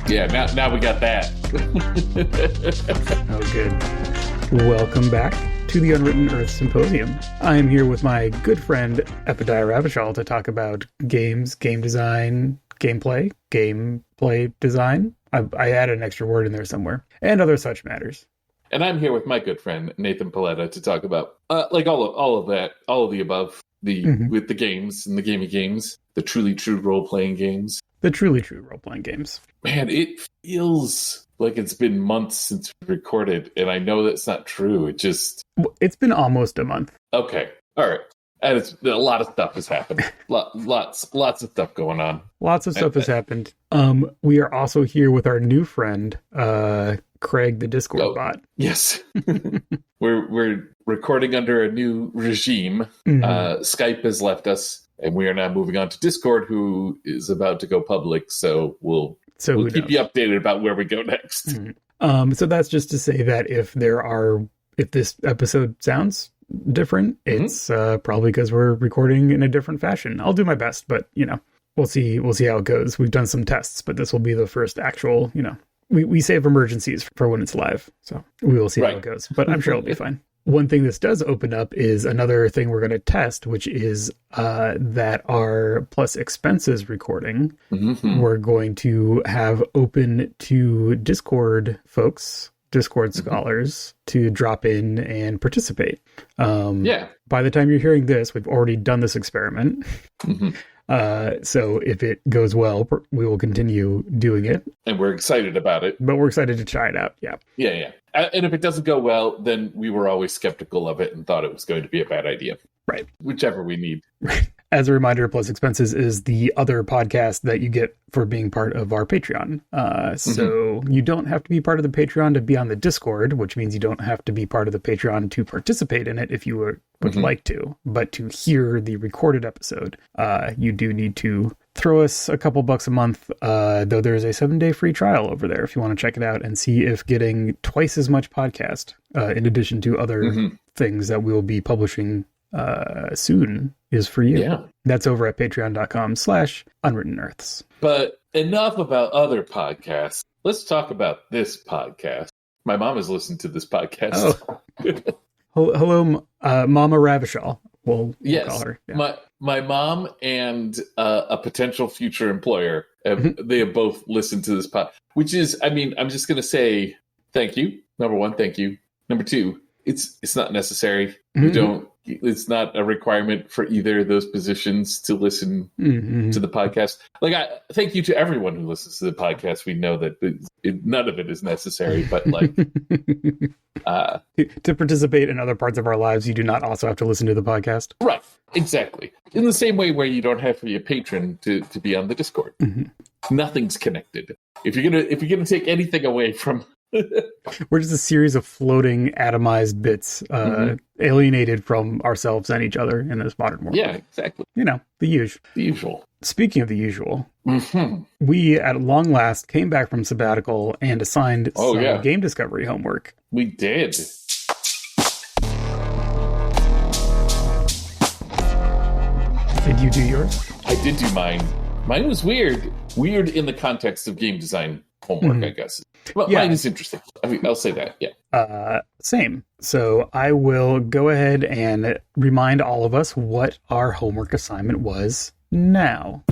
Yeah, now we got that. Oh, good. Welcome back to the Unwritten Earth Symposium. I am here with my good friend Epadiah Ravachol to talk about games, game design, gameplay design. I added an extra word in there somewhere, and other such matters. And I'm here with my good friend Nathan Paletta to talk about all of that, all of the above, with the games and the gamey games, the truly true role-playing games. The truly true role-playing games. Man, it feels like it's been months since we recorded, and I know that's not true. It's been almost a month. Okay, all right. And a lot of stuff has happened. Lots of stuff going on. Lots of stuff has happened. We are also here with our new friend, Craig, the Discord bot. Yes. We're recording under a new regime. Skype has left us, and we are now moving on to Discord, who is about to go public. So we'll keep you updated about where we go next. So that's just to say that if this episode sounds different, it's probably because we're recording in a different fashion. I'll do my best, but we'll see how it goes. We've done some tests, but this will be the first actual, we save emergencies for when it's live, so we will see how it goes, but I'm sure it'll be fine. One thing this does open up is another thing we're going to test, which is that our plus expenses recording, we're going to have open to Discord folks, Discord scholars, to drop in and participate. By the time you're hearing this, we've already done this experiment. So if it goes well, we will continue doing it. And we're excited about it. But we're excited to try it out, yeah. Yeah. And if it doesn't go well, then we were always skeptical of it and thought it was going to be a bad idea. Right. Whichever we need. As a reminder, Plus Expenses is the other podcast that you get for being part of our Patreon. So you don't have to be part of the Patreon to be on the Discord, which means you don't have to be part of the Patreon to participate in it if you would like to. But to hear the recorded episode, you do need to throw us a couple bucks a month, though there's a 7-day free trial over there if you want to check it out and see if getting twice as much podcast, in addition to other things that we'll be publishing soon, is for you. Yeah. That's over at patreon.com/unwrittenearths. But enough about other podcasts. Let's talk about this podcast. My mom has listened to this podcast. Hello, Mama Ravachol. We'll call her. Yeah. My mom and a potential future employer, they have both listened to this pod, which is, I'm just going to say thank you. Number one, thank you. Number two, it's not necessary. It's not a requirement for either of those positions to listen to the podcast. Thank you to everyone who listens to the podcast. We know that none of it is necessary, but to participate in other parts of our lives, you do not also have to listen to the podcast. Right. Exactly. In the same way where you don't have to be a patron to be on the Discord. Nothing's connected. If you're gonna take anything away from we're just a series of floating atomized bits, alienated from ourselves and each other in this modern world. Yeah, exactly. The usual. The usual. Speaking of the usual, we at long last came back from sabbatical and assigned some game discovery homework. We did. Did you do yours? I did do mine. Mine was weird. Weird in the context of game design homework, I guess. Well, mine is interesting. I'll say that, yeah. Same. So I will go ahead and remind all of us what our homework assignment was now.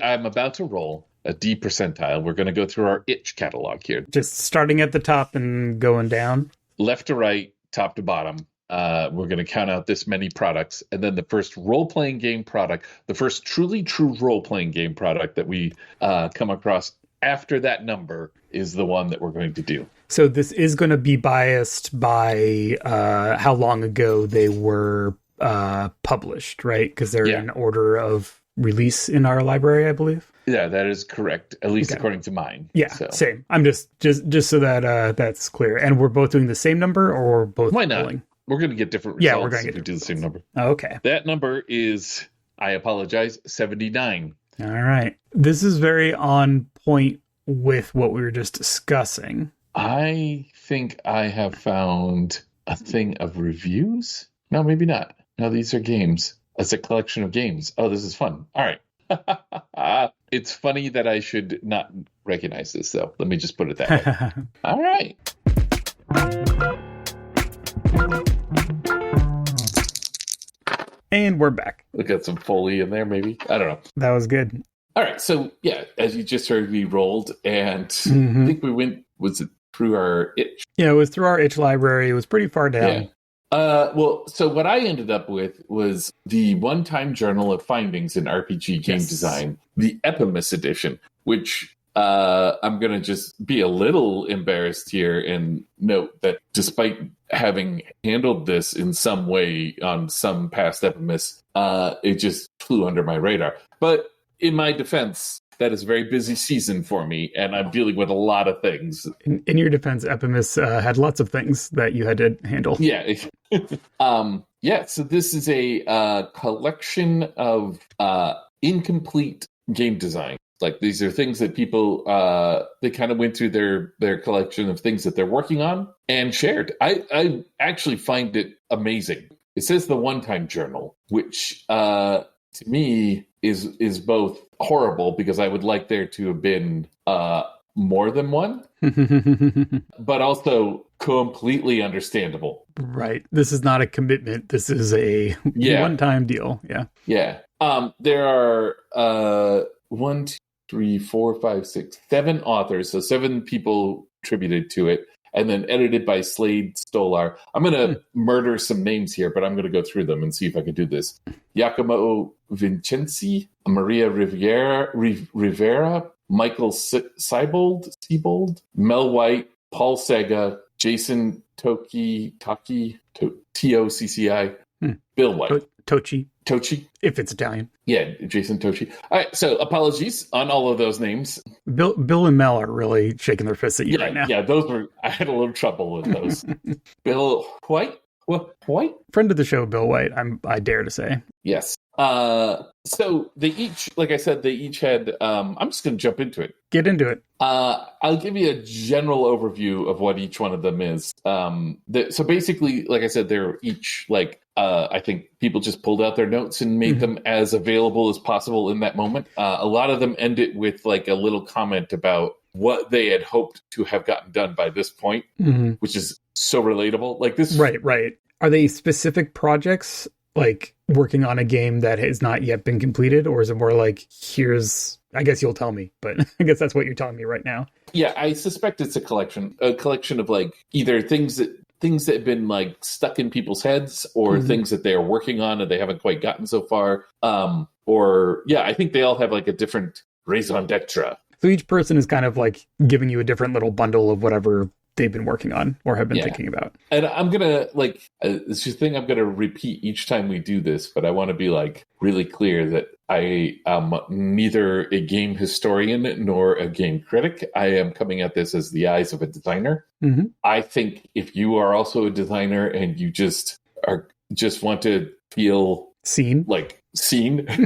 I'm about to roll a D percentile. We're going to go through our itch catalog here. Just starting at the top and going down? Left to right, top to bottom. We're going to count out this many products, and then the first role-playing game product, the first truly true role-playing game product that we come across after that number is the one that we're going to do. So this is going to be biased by how long ago they were published, right? Because they're in order of release in our library, I believe. Yeah, that is correct, at least according to mine. Yeah, same. I'm just so that that's clear. And we're both doing the same number, or we're both Why not? rolling? We're going to get different results. Yeah, we're going to do the same number. Okay. That number is, I apologize, 79. All right. This is very on point with what we were just discussing. I think I have found a thing of reviews. No, maybe not. No, these are games. It's a collection of games. Oh, this is fun. All right. It's funny that I should not recognize this, though. Let me just put it that way. All right. And we're back. We got some Foley in there, maybe. I don't know. That was good. All right. So, yeah, as you just heard, we rolled, and I think we went, was it through our itch? Yeah, it was through our itch library. It was pretty far down. Yeah. Well, so what I ended up with was the one-time journal of findings in RPG game design, the Epimus edition, which I'm going to just be a little embarrassed here and note that despite having handled this in some way on some past Epimus, it just flew under my radar. But in my defense, that is a very busy season for me, and I'm dealing with a lot of things. In your defense, Epimus had lots of things that you had to handle. Yeah. So this is a collection of incomplete game design. Like, these are things that people, they kind of went through their collection of things that they're working on and shared. I actually find it amazing. It says the one-time journal, which to me is both horrible, because I would like there to have been more than one, but also completely understandable. Right. This is not a commitment. This is a one-time deal. Yeah. Yeah. There are 1, 2, 3, 4, 5, 6, 7 authors, so 7 people attributed to it, and then edited by Slade Stolar. I'm going to murder some names here, but I'm going to go through them and see if I can do this. Giacomo Vincenzi, Maria Rivera, Michael Siebold, Mel White, Paul Sega, Jason Tocci, Tocci, Bill White. Tocci. If it's Italian. Yeah, Jason Tocci. All right, so apologies on all of those names. Bill and Mel are really shaking their fists at you right now. Yeah, I had a little trouble with those. Bill White? What, White? Friend of the show, Bill White, I dare to say. Yes. So they each, like I said, they each had, I'm just going to jump into it. Get into it. I'll give you a general overview of what each one of them is. So basically, like I said, they're each like, I think people just pulled out their notes and made them as available as possible in that moment. A lot of them end it with like a little comment about what they had hoped to have gotten done by this point, which is so relatable. Like this. Right. Are they specific projects, like working on a game that has not yet been completed, or is it more like, I guess you'll tell me, but I guess that's what you're telling me right now. Yeah, I suspect it's a collection of like either things that have been like stuck in people's heads, or things that they're working on and they haven't quite gotten so far. I think they all have like a different raison d'etre. So each person is kind of like giving you a different little bundle of whatever they've been working on or have been thinking about. And I'm going to it's just thing I'm going to repeat each time we do this, but I want to be like really clear that I am neither a game historian nor a game critic. I am coming at this as the eyes of a designer. I think if you are also a designer and you just want to feel seen,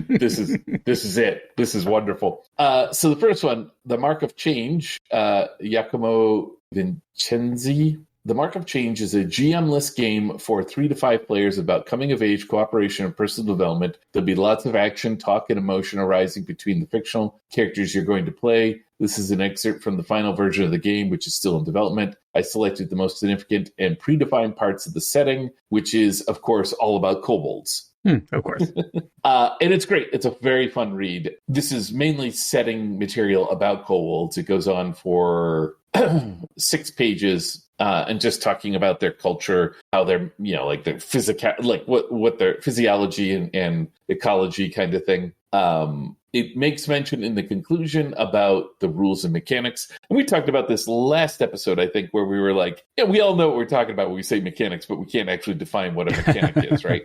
this is it. This is wonderful. So the first one, The Mark of Change, Giacomo Vincenzi. The Mark of Change is a GM-less game for 3 to 5 players about coming of age, cooperation, and personal development. There'll be lots of action, talk, and emotion arising between the fictional characters you're going to play. This is an excerpt from the final version of the game, which is still in development. I selected the most significant and predefined parts of the setting, which is, of course, all about kobolds. Of course. And it's great. It's a very fun read. This is mainly setting material about kobolds. It goes on for 6 pages and just talking about their culture, how they're, like their physical, like what their physiology and ecology kind of thing. It makes mention in the conclusion about the rules and mechanics. And we talked about this last episode, I think, where we were like, we all know what we're talking about when we say mechanics, but we can't actually define what a mechanic is, right?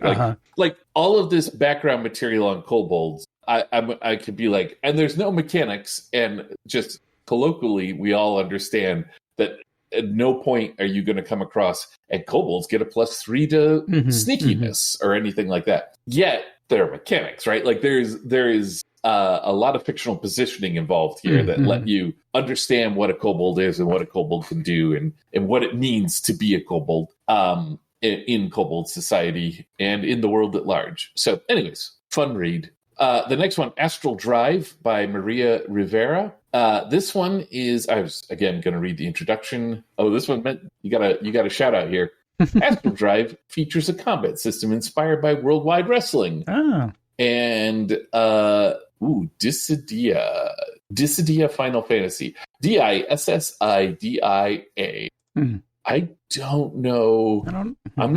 Like all of this background material on kobolds, I could be like, and there's no mechanics, and just colloquially, we all understand that at no point are you going to come across, and kobolds get a +3 to sneakiness or anything like that. Yet there are mechanics, right? Like there is a lot of fictional positioning involved here that let you understand what a kobold is and what a kobold can do and what it means to be a kobold. in Kobold society and in the world at large. So, anyways, fun read. The next one, Astral Drive by Maria Rivera. This one is, I was again going to read the introduction. Oh, this one meant you got a shout out here. Astral Drive features a combat system inspired by worldwide wrestling. Oh. And Dissidia Final Fantasy. Dissidia. I don't know. I'm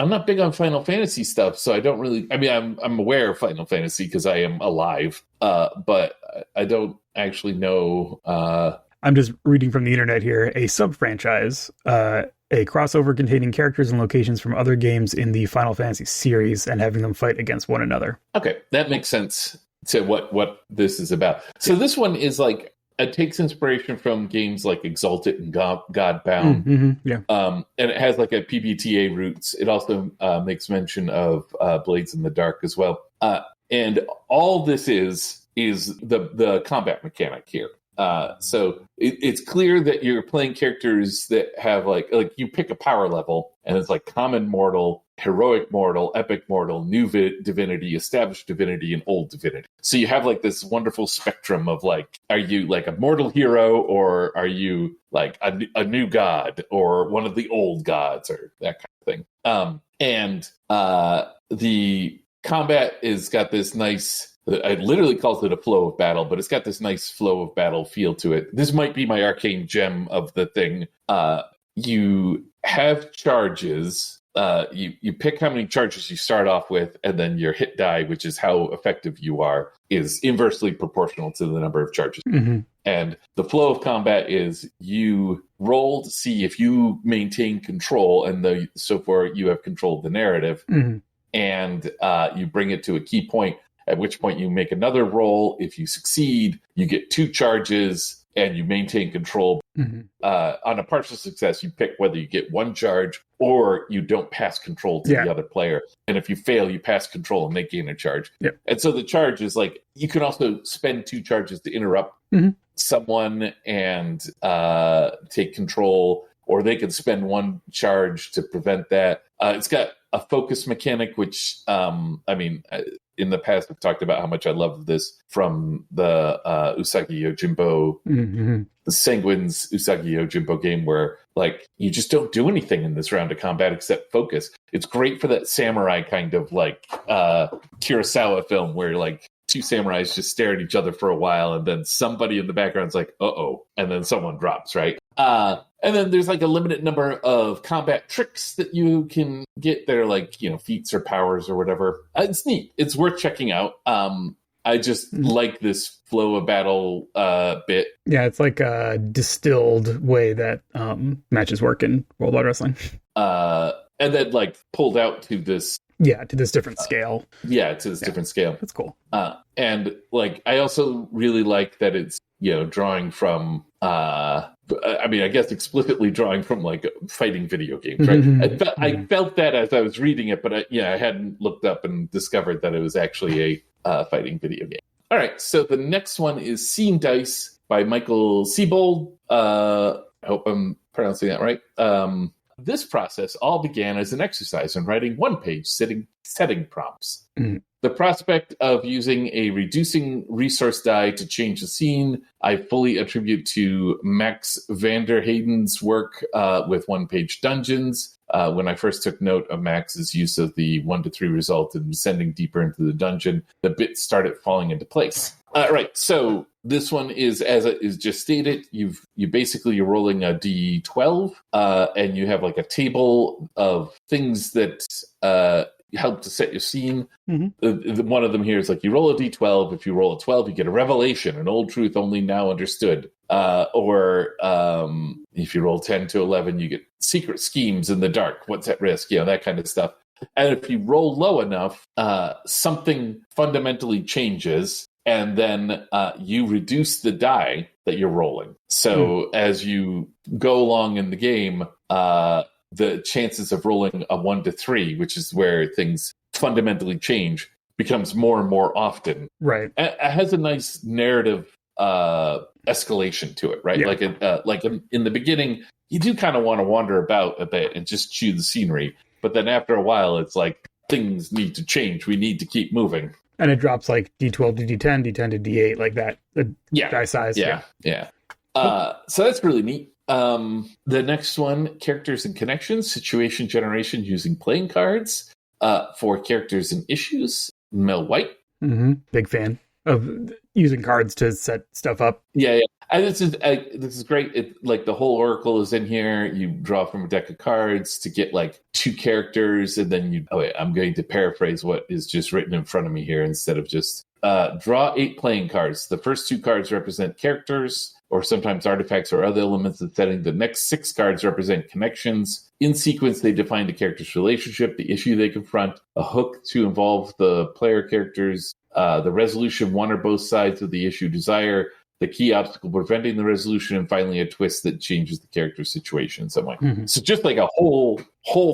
not big on Final Fantasy stuff, so I don't really. I mean, I'm aware of Final Fantasy because I am alive, but I don't actually know. I'm just reading from the internet here. A sub-franchise, a crossover containing characters and locations from other games in the Final Fantasy series and having them fight against one another. Okay, that makes sense to what this is about. So this one is like, it takes inspiration from games like Exalted and Godbound. Yeah. And it has like a PBTA roots. It also makes mention of Blades in the Dark as well. And all this is the combat mechanic here. So it's clear that you're playing characters that have like you pick a power level, and it's like common mortal, heroic mortal, epic mortal, new divinity, established divinity, and old divinity. So you have like this wonderful spectrum of like, are you like a mortal hero, or are you like a new god, or one of the old gods, or that kind of thing. And the combat is got this nice. I literally calls it a flow of battle, but it's got this nice flow of battle feel to it. This might be my arcane gem of the thing. You have charges. You pick how many charges you start off with, and then your hit die, which is how effective you are, is inversely proportional to the number of charges. Mm-hmm. And the flow of combat is you roll to see if you maintain control, and so far you have controlled the narrative, and you bring it to a key point, at which point you make another roll. If you succeed, you get 2 charges and you maintain control. On a partial success, you pick whether you get 1 charge or you don't pass control to the other player. And if you fail, you pass control and they gain a charge. Yep. And so the charge is like, you can also spend 2 charges to interrupt someone and take control, or they can spend 1 charge to prevent that. It's got a focus mechanic, which, in the past, I've talked about how much I love this from the Usagi Yojimbo, the Sanguine's Usagi Yojimbo game, where like you just don't do anything in this round of combat except focus. It's great for that samurai kind of like Kurosawa film where like 2 samurais just stare at each other for a while, and then somebody in the background's like, uh-oh, and then someone drops, right? And then there's like a limited number of combat tricks that you can get that are like, feats or powers or whatever. It's neat. It's worth checking out. I just like this flow of battle bit. Yeah, it's like a distilled way that matches work in World Wide Wrestling. And then like pulled out to this. Yeah, to this different scale. Different scale. That's cool. And like, I also really like that it's, drawing from, I guess explicitly drawing from like fighting video games, right? I felt that as I was reading it, but I hadn't looked up and discovered that it was actually a fighting video game. All right, so the next one is Scene Dice by Michael Siebold. I hope I'm pronouncing that right. This process all began as an exercise in writing one-page setting prompts. The prospect of using a reducing resource die to change the scene, I fully attribute to Max Vanderheyden's work with one-page dungeons. When I first took note of Max's use of the 1 to 3 result and descending deeper into the dungeon, the bits started falling into place. Right, so this one is, as it is just stated, you're rolling a d12, and you have like a table of things that help to set your scene. One of them here is like, you roll a d12. If you roll a 12, you get a revelation, an old truth only now understood. Or if you roll 10 to 11, you get secret schemes in the dark. What's at risk? That kind of stuff. And if you roll low enough, something fundamentally changes. And then you reduce the die that you're rolling. So as you go along in the game, the chances of rolling a 1 to 3, which is where things fundamentally change, becomes more and more often. Right. It has a nice narrative escalation to it, right? Yeah. Like in the beginning, you do kind of want to wander about a bit and just chew the scenery. But then after a while, it's like things need to change. We need to keep moving. And it drops like D12 to D10, D10 to D8, like that. The die size. Yeah. So that's really neat. The next one, characters and connections, situation generation using playing cards for characters and issues. Mel White. Mm-hmm. Big fan of using cards to set stuff up. Yeah. And this is great. Like the whole Oracle is in here. You draw from a deck of cards to get like 2 characters, and then I'm going to paraphrase what is just written in front of me here instead of just draw 8 playing cards. The first 2 cards represent characters, or sometimes artifacts or other elements of the setting. The next 6 cards represent connections. In sequence, they define the character's relationship, the issue they confront, a hook to involve the player characters, the resolution one or both sides of the issue desire, the key obstacle preventing the resolution, and finally a twist that changes the character's situation in some way. Mm-hmm. So just like a whole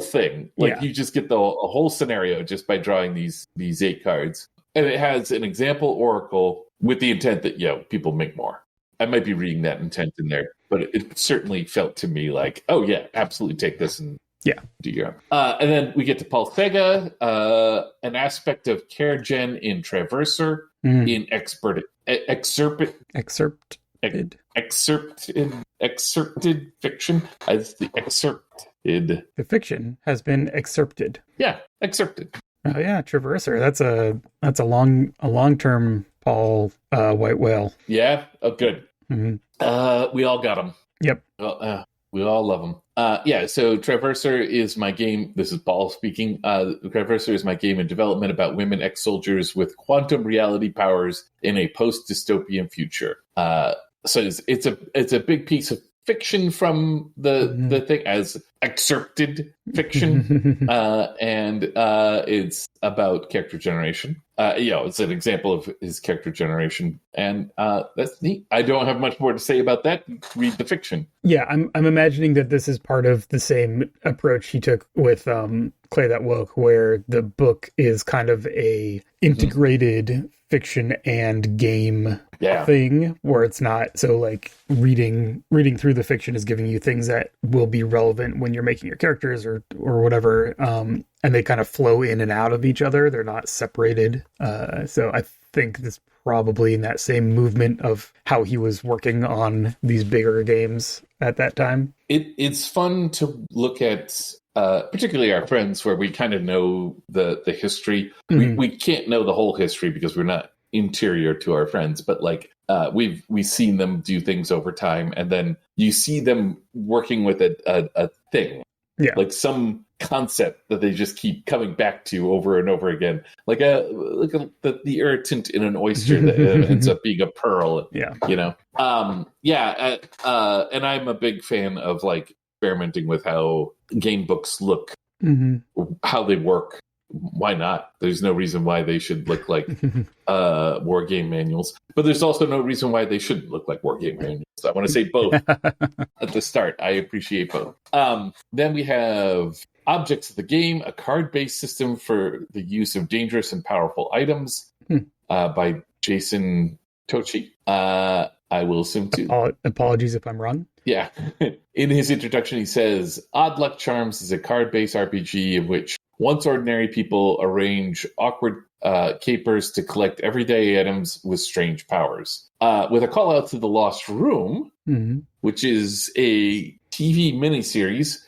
thing. Like you just get a whole scenario just by drawing these 8 cards. And it has an example oracle with the intent that, people make more. I might be reading that intent in there, but it certainly felt to me like, oh yeah, absolutely take this and do your own. And then we get to Paul Sega, an aspect of care gen in Traverser, in excerpted fiction. As the excerpted. The fiction has been excerpted. Yeah, excerpted. Oh yeah, Traverser. That's a long-term Paul white whale. Yeah. Oh, good. Mm-hmm. We all got them. Yep. We all love them. So Traverser is my game. This is Paul speaking. Traverser is my game in development about women ex-soldiers with quantum reality powers in a post-dystopian future. So it's a big piece of fiction from the thing as excerpted fiction, and it's about character generation. It's an example of his character generation, and that's neat. I don't have much more to say about that. Read the fiction. Yeah, I'm imagining that this is part of the same approach he took with Clay That Woke, where the book is kind of a integrated fiction and game thing, where it's not so like reading through the fiction is giving you things that will be relevant when you're making your characters or whatever, and they kind of flow in and out of each other. They're not separated. So I think this probably in that same movement of how he was working on these bigger games at that time. It's fun to look at, particularly our friends, where we kind of know the history. We can't know the whole history because we're not interior to our friends, but like we've seen them do things over time, and then you see them working with a thing, like some concept that they just keep coming back to over and over again, like the irritant in an oyster that ends up being a pearl. And I'm a big fan of like experimenting with how game books look, how they work. Why not? There's no reason why they should look like war game manuals, but there's also no reason why they shouldn't look like war game manuals. I want to say both at the start. I appreciate both. Then we have objects of the game, a card-based system for the use of dangerous and powerful items by Jason Tochi. I will assume too. Apologies if I'm wrong. Yeah. In his introduction, he says, Odd Luck Charms is a card-based RPG in which once ordinary people arrange awkward capers to collect everyday items with strange powers. With a call out to The Lost Room, which is a TV miniseries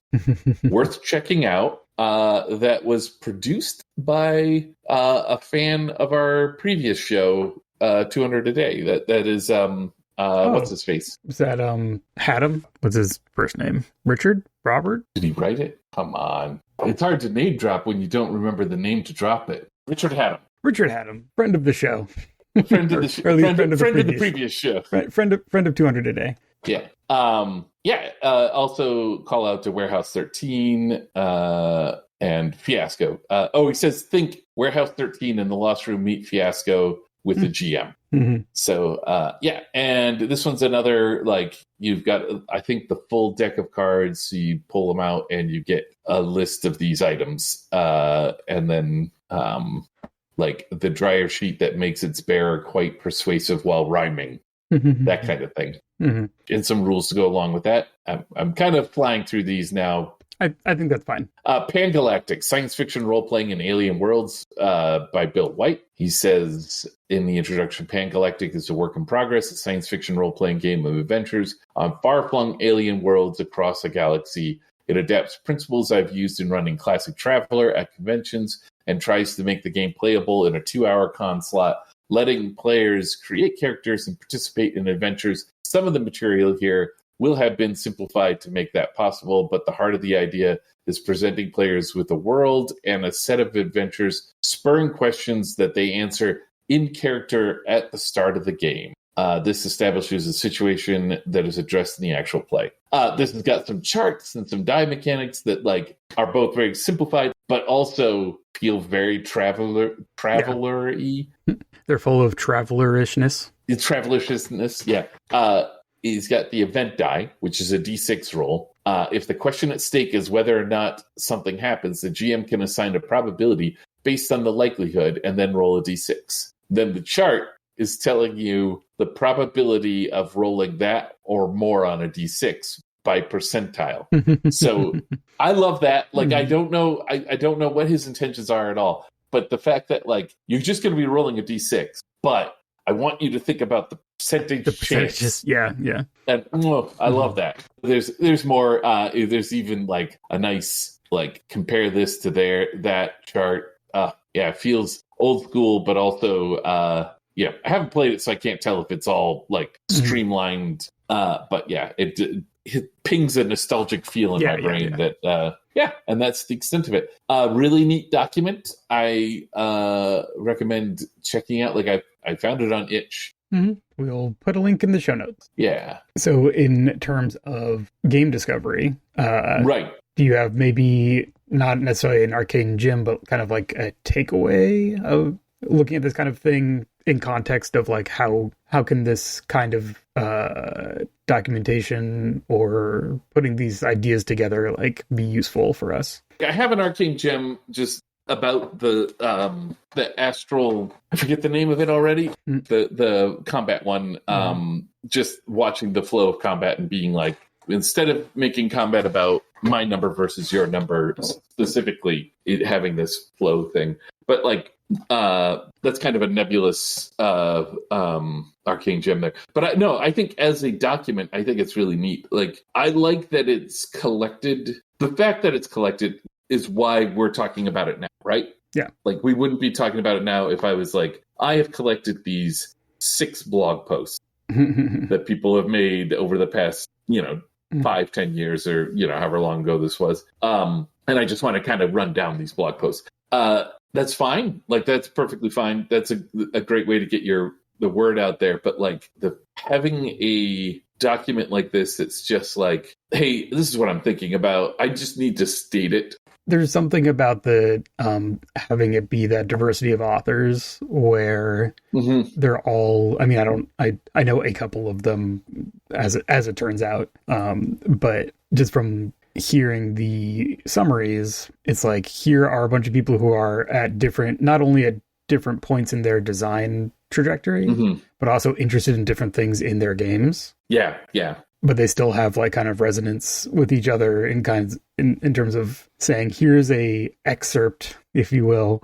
worth checking out, that was produced by a fan of our previous show, 200 a Day. That is what's his face? Was that Haddam? What's his first name? Richard? Robert? Did he write it? Come on. It's hard to name drop when you don't remember the name to drop it. Richard Haddam. Richard Haddam, friend of the show. Friend of the show. Friend of the previous show. Friend of 200 a Day. Yeah. Also call out to Warehouse 13 and Fiasco. He says think Warehouse 13 and The Lost Room meet Fiasco with the GM. So, and this one's another, like, you've got, I think, the full deck of cards, so you pull them out and you get a list of these items, and then, like, the dryer sheet that makes its bearer quite persuasive while rhyming, that kind of thing. And some rules to go along with that. I'm kind of flying through these now. I think that's fine. Pangalactic, science fiction role-playing in alien worlds by Bill White. He says in the introduction, Pangalactic is a work in progress, a science fiction role-playing game of adventures on far-flung alien worlds across a galaxy. It adapts principles I've used in running Classic Traveler at conventions and tries to make the game playable in a 2-hour con slot, letting players create characters and participate in adventures. Some of the material here will have been simplified to make that possible, but the heart of the idea is presenting players with a world and a set of adventures, spurring questions that they answer in character at the start of the game. This establishes a situation that is addressed in the actual play. This has got some charts and some die mechanics that like are both very simplified, but also feel very traveler-y. They're full of traveler-ishness. Traveler-ishness, yeah. He's got the event die, which is a D6 roll. If the question at stake is whether or not something happens, the GM can assign a probability based on the likelihood and then roll a D6. Then the chart is telling you the probability of rolling that or more on a D6 by percentile. So I love that. Like, I don't know what his intentions are at all. But the fact that, like, you're just going to be rolling a D6, but I want you to think about the percentage chance. Yeah. And I love that. There's more. There's even like a nice like compare this to that chart. It feels old school, but also I haven't played it, so I can't tell if it's all like streamlined. But yeah, it pings a nostalgic feel in my brain that. And that's the extent of it. Really neat document. I recommend checking out. Like I found it on itch. Mm-hmm. We'll put a link in the show notes. Yeah. So in terms of game discovery, right. Do you have maybe not necessarily an arcane gym, but kind of like a takeaway of looking at this kind of thing in context of like how can this kind of documentation or putting these ideas together like be useful for us? I have an arcane gem just about the astral, I forget the name of it already, the combat one. Just watching the flow of combat and being like, instead of making combat about my number versus your number specifically, having this flow thing, but like that's kind of a nebulous arcane gem there. But I think as a document, I think it's really neat. Like, I like that it's collected. The fact that it's collected is why we're talking about it now, right? Yeah. Like, we wouldn't be talking about it now if I was like, I have collected these 6 blog posts that people have made over the past, 5-10 years or, however long ago this was. And I just want to kind of run down these blog posts. That's fine. Like, that's perfectly fine. That's a great way to get the word out there. But like having a document like this, it's just like, hey, this is what I'm thinking about. I just need to state it. There's something about the having it be that diversity of authors where they're all, I mean, I know a couple of them as it turns out. But just from hearing the summaries, it's like, here are a bunch of people who are not only at different points in their design trajectory, but also interested in different things in their games. Yeah. But they still have like kind of resonance with each other in terms of saying, here's a excerpt, if you will,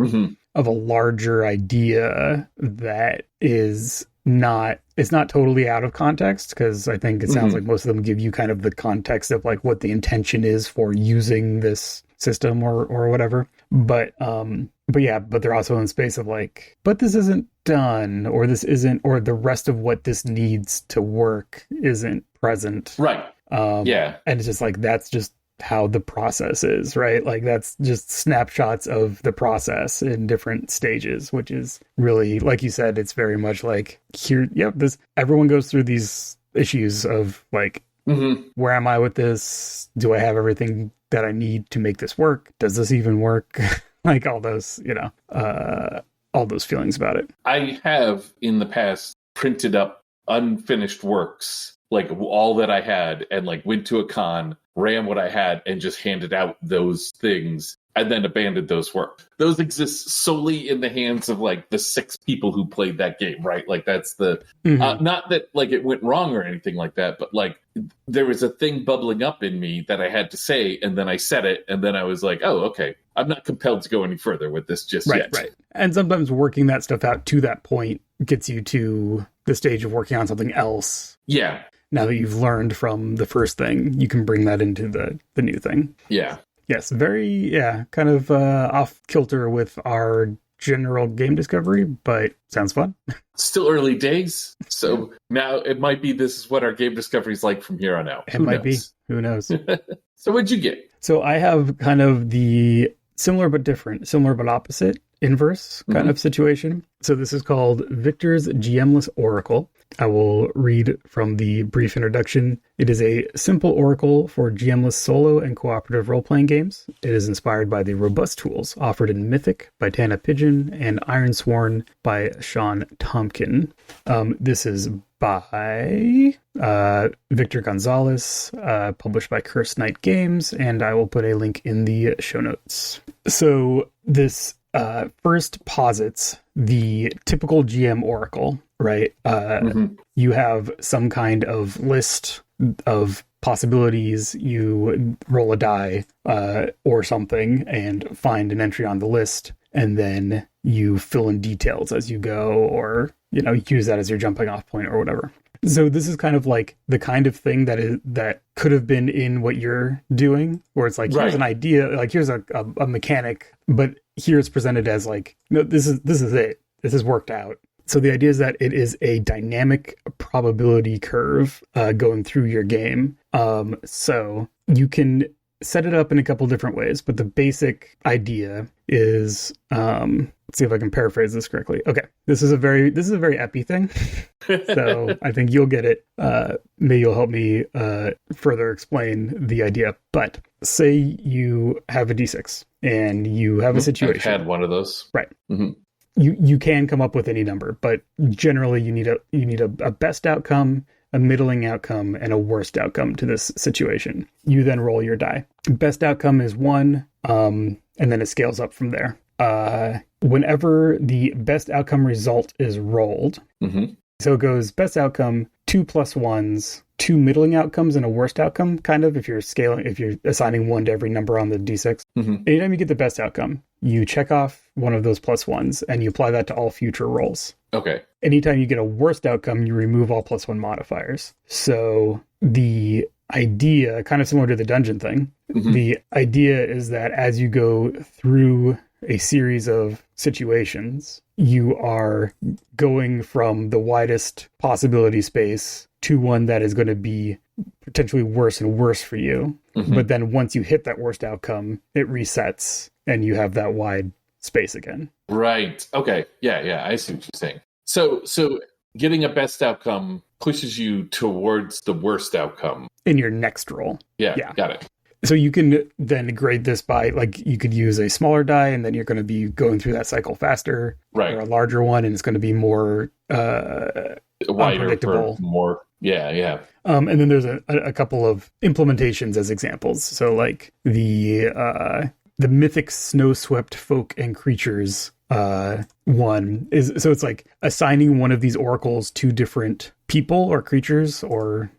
of a larger idea that is it's not totally out of context, because I think it sounds like most of them give you kind of the context of like what the intention is for using this system or whatever. But they're also in space of like, but this isn't done, or this isn't, or the rest of what this needs to work isn't present. Right. And it's just like, that's just how the process is, right? Like, that's just snapshots of the process in different stages, which is really, like you said, it's very much like, here, everyone goes through these issues of like, where am I with this? Do I have everything that I need to make this work? Does this even work? Like all those, all those feelings about it. I have in the past printed up unfinished works, like all that I had, and like went to a con, ran what I had, and just handed out those things and then abandoned those work. Those exist solely in the hands of like the 6 people who played that game, right? Like that's the not that like it went wrong or anything like that, but like there was a thing bubbling up in me that I had to say, and then I said it, and then I was like, oh, okay, I'm not compelled to go any further with this just yet. Right. And sometimes working that stuff out to that point gets you to the stage of working on something else. Yeah. Now that you've learned from the first thing, you can bring that into the new thing. Yeah. Yes, kind of off kilter with our general game discovery, but sounds fun. Still early days, so now it might be this is what our game discovery is like from here on out. It might be. Who knows? So what'd you get? So I have kind of the similar but different, similar but opposite, inverse kind of situation. So this is called Victor's GMless Oracle. I will read from the brief introduction. It is a simple oracle for GMless solo and cooperative role-playing games. It is inspired by the robust tools offered in Mythic by Tana Pigeon and Ironsworn by Sean Tompkin. This is by Victor Gonzalez, published by Cursed Knight Games, and I will put a link in the show notes. So this first posits the typical GM oracle, right? You have some kind of list of possibilities. You roll a die or something and find an entry on the list, and then you fill in details as you go, or use that as your jumping off point or whatever. So this is kind of like the kind of thing that could have been in what you're doing, where it's like, here's an idea, like here's a mechanic, but here it's presented as like, no, this is it. This is worked out. So the idea is that it is a dynamic probability curve going through your game. So you can set it up in a couple different ways, but the basic idea is, let's see if I can paraphrase this correctly. Okay, this is a very epi thing. So I think you'll get it. Maybe you'll help me further explain the idea. But say you have a D6 and you have a situation. I've had one of those. Right. Mm-hmm. You can come up with any number, but generally you need a best outcome, a middling outcome, and a worst outcome to this situation. You then roll your die. Best outcome is 1, and then it scales up from there. Whenever the best outcome result is rolled, so it goes best outcome, 2 plus 1s, 2 middling outcomes, and a worst outcome, kind of, if you're assigning 1 to every number on the D6. Anytime you get the best outcome, you check off one of those plus 1s, and you apply that to all future rolls. Okay. Anytime you get a worst outcome, you remove all plus 1 modifiers. So the idea, kind of similar to the dungeon thing, the idea is that as you go through a series of situations, you are going from the widest possibility space to one that is going to be potentially worse and worse for you. But then once you hit that worst outcome, it resets and you have that wide space again. Right. Okay. Yeah. I see what you're saying. So getting a best outcome pushes you towards the worst outcome in your next roll. Yeah. Got it. So you can then grade this by, like, you could use a smaller die and then you're going to be going through that cycle faster. Right. Or a larger one and it's going to be more wider, unpredictable. More. Yeah. And then there's a couple of implementations as examples. So like the mythic snow-swept folk and creatures one is, so it's like assigning one of these oracles to different people or creatures or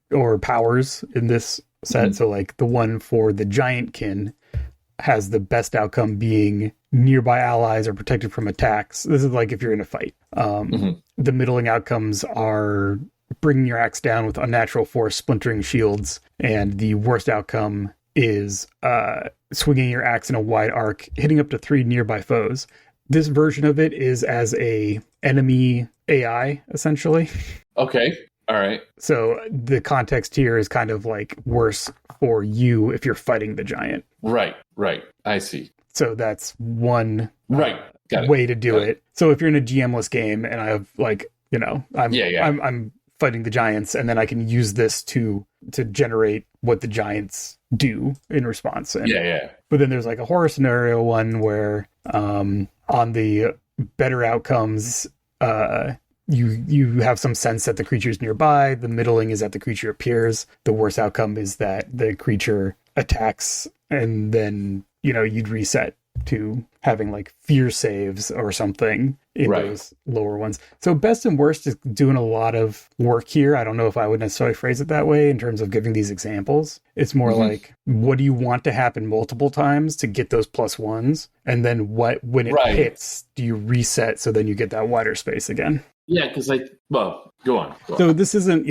powers in this set. So like the one for the giantkin has the best outcome being nearby allies are protected from attacks. This is like if you're in a fight. The middling outcomes are bringing your axe down with unnatural force, splintering shields, and the worst outcome is swinging your axe in a wide arc, hitting up to 3 nearby foes. This version of it is as a enemy AI, essentially. Okay. All right. So the context here is kind of like worse for you if you're fighting the giant. Right. I see. So that's one Got way to do it. So if you're in a GM-less game and I have I'm fighting the giants, and then I can use this to generate what the giants do in response. But then there's like a horror scenario one where on the better outcomes, you have some sense that the creature's nearby. The middling is that the creature appears. The worst outcome is that the creature attacks, and then you'd reset to having like fear saves or something in Right. those lower ones. So best and worst is doing a lot of work here. I don't know if I would necessarily phrase it that way in terms of giving these examples. It's more like, what do you want to happen multiple times to get those +1s? And then when it hits, do you reset so then you get that wider space again? Yeah, because go on. So this isn't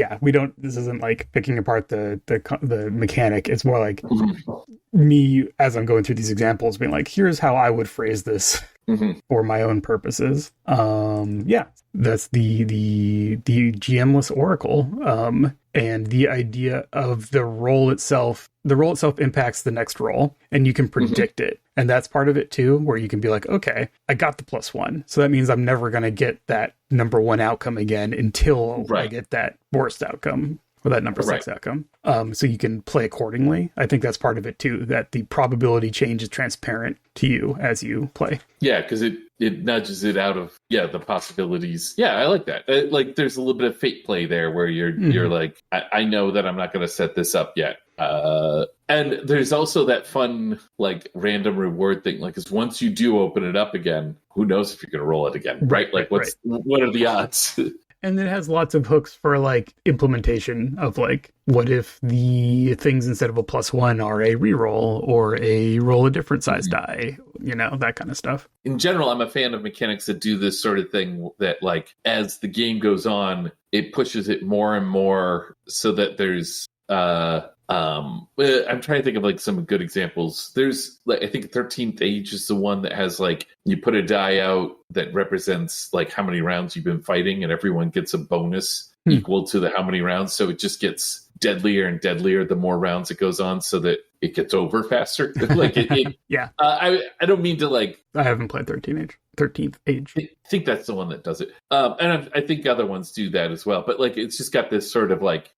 like picking apart the mechanic. It's more like me, as I'm going through these examples, being like, here's how I would phrase this for my own purposes. That's the GMless Oracle. And the idea of the role itself impacts the next roll, and you can predict it. And that's part of it too, where you can be like, okay, I got the +1. So that means I'm never going to get that number 1 outcome again until I get that worst outcome or that number 6 outcome. So you can play accordingly. I think that's part of it too, that the probability change is transparent to you as you play. Yeah, because it nudges it out of the possibilities. Yeah, I like that. Like there's a little bit of fate play there where you're like, I know that I'm not going to set this up yet. And there's also that fun like random reward thing. Like, because once you do open it up again, who knows if you're going to roll it again, right? Like, what are the odds? And it has lots of hooks for like implementation of like, what if the things instead of a +1 are a reroll or a roll a different size die, that kind of stuff. In general, I'm a fan of mechanics that do this sort of thing that like, as the game goes on, it pushes it more and more so that there's, I'm trying to think of like some good examples. There's like, I think 13th Age is the one that has like, you put a die out that represents like how many rounds you've been fighting, and everyone gets a bonus equal to the how many rounds. So it just gets deadlier and deadlier the more rounds it goes on, so that it gets over faster. Like yeah. I don't mean to like. I haven't played 13th Age. I think that's the one that does it. And I think other ones do that as well. But like, it's just got this sort of like,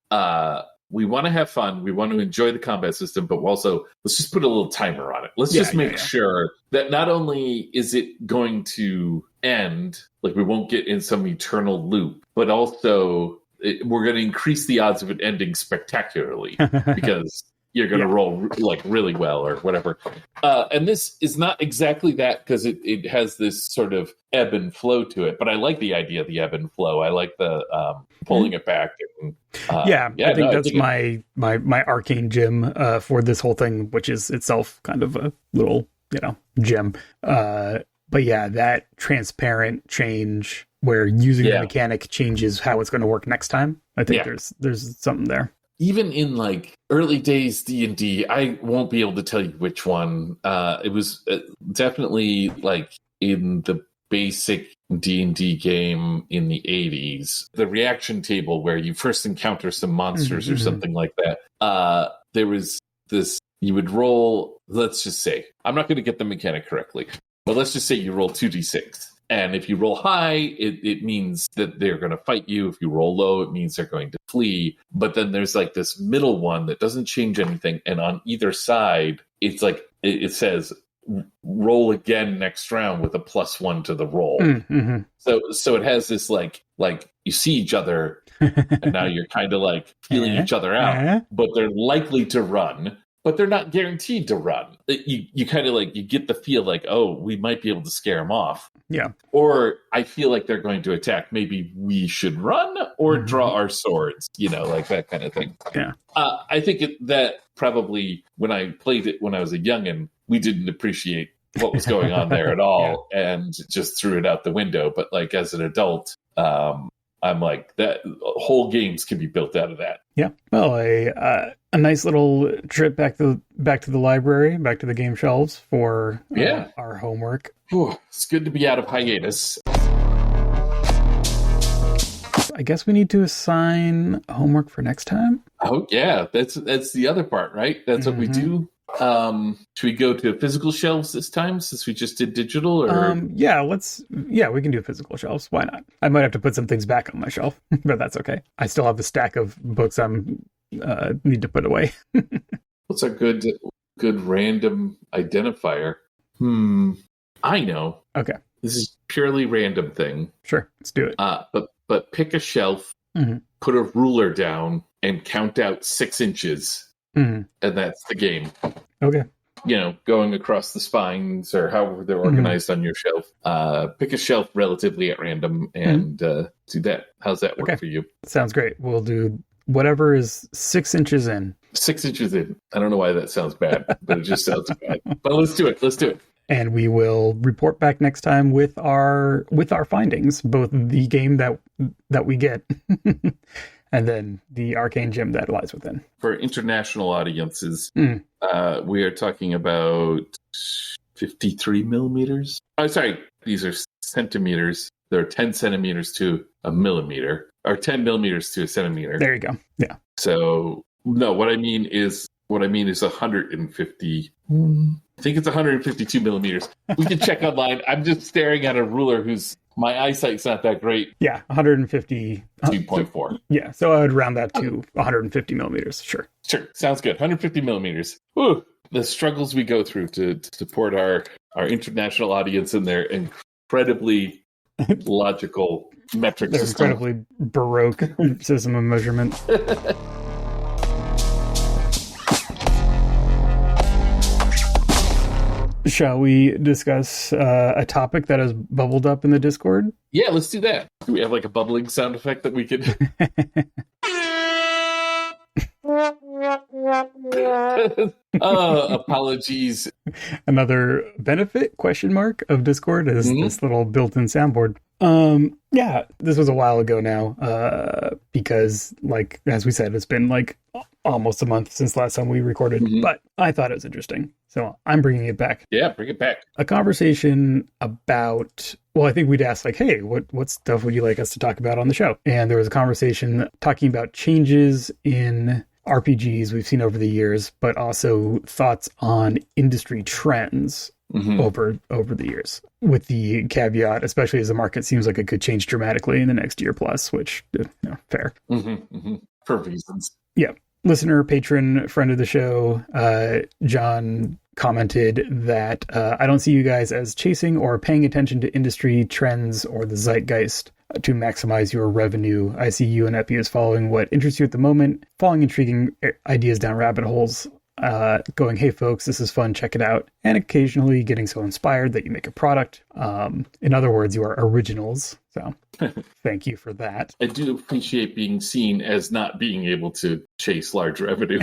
we want to have fun. We want to enjoy the combat system, but also let's just put a little timer on it. Let's just make sure that not only is it going to end, like we won't get in some eternal loop, but also we're going to increase the odds of it ending spectacularly because you're going to roll like really well or whatever. And this is not exactly that, because it has this sort of ebb and flow to it. But I like the idea of the ebb and flow. I like the pulling it back. And, I think that's my arcane gem for this whole thing, which is itself kind of a little, gem. But yeah, that transparent change where using the mechanic changes how it's going to work next time. I think there's something there. Even in like early days D&D, I won't be able to tell you which one. It was definitely like in the basic D&D game in the 80s, the reaction table where you first encounter some monsters or something like that. There was this, you would roll, let's just say, I'm not going to get the mechanic correctly, but let's just say you roll 2d6. And if you roll high, it means that they're going to fight you. If you roll low, it means they're going to flee. But then there's like this middle one that doesn't change anything. And on either side, it's like, it says, roll again next round with a +1 to the roll. So it has this like you see each other and now you're kind of like feeling each other out, but they're likely to run, but they're not guaranteed to run. You kind of like, you get the feel like, oh, we might be able to scare them off. Yeah. Or I feel like they're going to attack. Maybe we should run or draw our swords, like that kind of thing. Yeah. I think that probably when I played it when I was a youngin', we didn't appreciate what was going on there at all and just threw it out the window. But like as an adult, I'm like, that whole games can be built out of that. Yeah. Well, a nice little trip back to the library, back to the game shelves for our homework. Whew, it's good to be out of hiatus. I guess we need to assign homework for next time. Oh yeah, that's the other part, right? That's what we do. Should we go to physical shelves this time since we just did digital? Or we can do physical shelves. Why not? I might have to put some things back on my shelf, but that's okay. I still have a stack of books I'm need to put away. What's a good random identifier? I know. Okay. This is purely random thing. Sure, let's do it. But pick a shelf, put a ruler down, and count out 6 inches. And that's the game. Okay. going across the spines or however they're organized on your shelf. Pick a shelf relatively at random and do that. How's that work for you? Sounds great. We'll do whatever is 6 inches in. 6 inches in. I don't know why that sounds bad, but it just sounds bad. But let's do it. And we will report back next time with our findings, both the game that we get and then the arcane gem that lies within. For international audiences, we are talking about 53 millimeters. Oh, sorry. These are centimeters. They're 10 centimeters to a millimeter, or 10 millimeters to a centimeter. There you go. Yeah. So, no, what I mean is 150. I think it's 152 millimeters. We can check online. I'm just staring at a ruler my eyesight's not that great. Yeah, 150. 2.4. Yeah, so I would round that to 150 millimeters. Sure. Sounds good. 150 millimeters. Whew. The struggles we go through to support our international audience and their incredibly logical metric Their system. Incredibly baroque system of measurement. Shall we discuss a topic that has bubbled up in the Discord? Yeah, let's do that. Do we have like a bubbling sound effect that we could... apologies. Another benefit, ? Of Discord is this little built-in soundboard. Yeah, this was a while ago now, because, like, as we said, it's been, like, almost a month since last time we recorded, but I thought it was interesting, so I'm bringing it back. Yeah, bring it back. A conversation about, well, I think we'd asked, like, hey, what stuff would you like us to talk about on the show? And there was a conversation talking about changes in RPGs we've seen over the years, but also thoughts on industry trends over the years, with the caveat, especially as the market seems like it could change dramatically in the next year plus, which, fair. For reasons. Yeah. Listener, patron, friend of the show, John commented that I don't see you guys as chasing or paying attention to industry trends or the zeitgeist to maximize your revenue. I see you and Epi as following what interests you at the moment, following intriguing ideas down rabbit holes, going, hey folks, this is fun, check it out, and occasionally getting so inspired that you make a product. In other words, you are originals. So thank you for that. I do appreciate being seen as not being able to chase large revenue.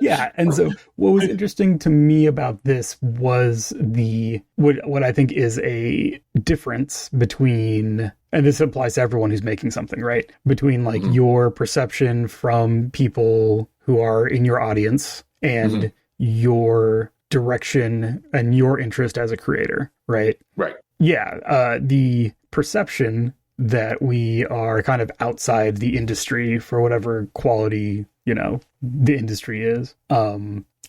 Yeah, and so what was interesting to me about this was what I think is a difference between, and this applies to everyone who's making something, right? Between like your perception from people who are in your audience and your direction and your interest as a creator, right? Right. Yeah, the perception that we are kind of outside the industry for whatever quality, the industry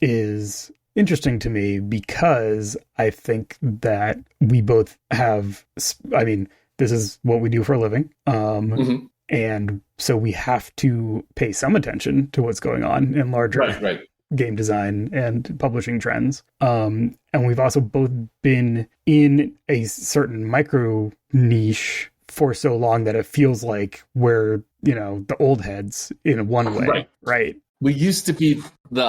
is interesting to me, because I think that we both have, this is what we do for a living. And so we have to pay some attention to what's going on in larger game design and publishing trends. And we've also both been in a certain micro niche for so long that it feels like we're, the old heads in one way, right? We used to be the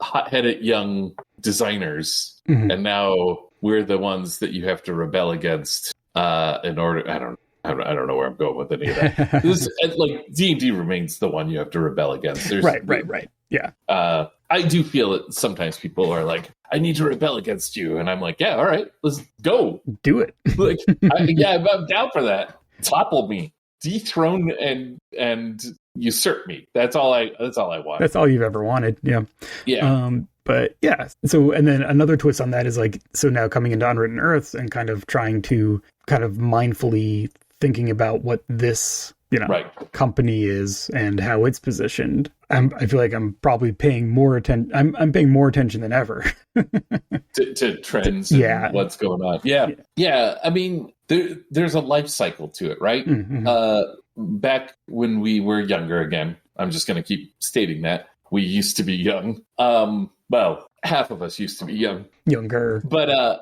hot-headed young designers, and now we're the ones that you have to rebel against in order. I don't know where I'm going with any of that. This, like, D&D remains the one you have to rebel against. Right. Yeah. I do feel that sometimes people are like, I need to rebel against you. And I'm like, yeah, all right, let's go. Do it. Like, I'm down for that. Topple me. Dethrone and usurp me. That's all I want. That's all you've ever wanted. Yeah. Yeah. But yeah. So, and then another twist on that is like, so now coming into Unwritten Earths and kind of trying to mindfully thinking about what this, company is and how it's positioned. I feel like I'm probably paying more attention. I'm paying more attention than ever to trends and what's going on. Yeah. I mean, there's a life cycle to it, right? Back when we were younger, again, I'm just going to keep stating that we used to be young. Well, half of us used to be younger, but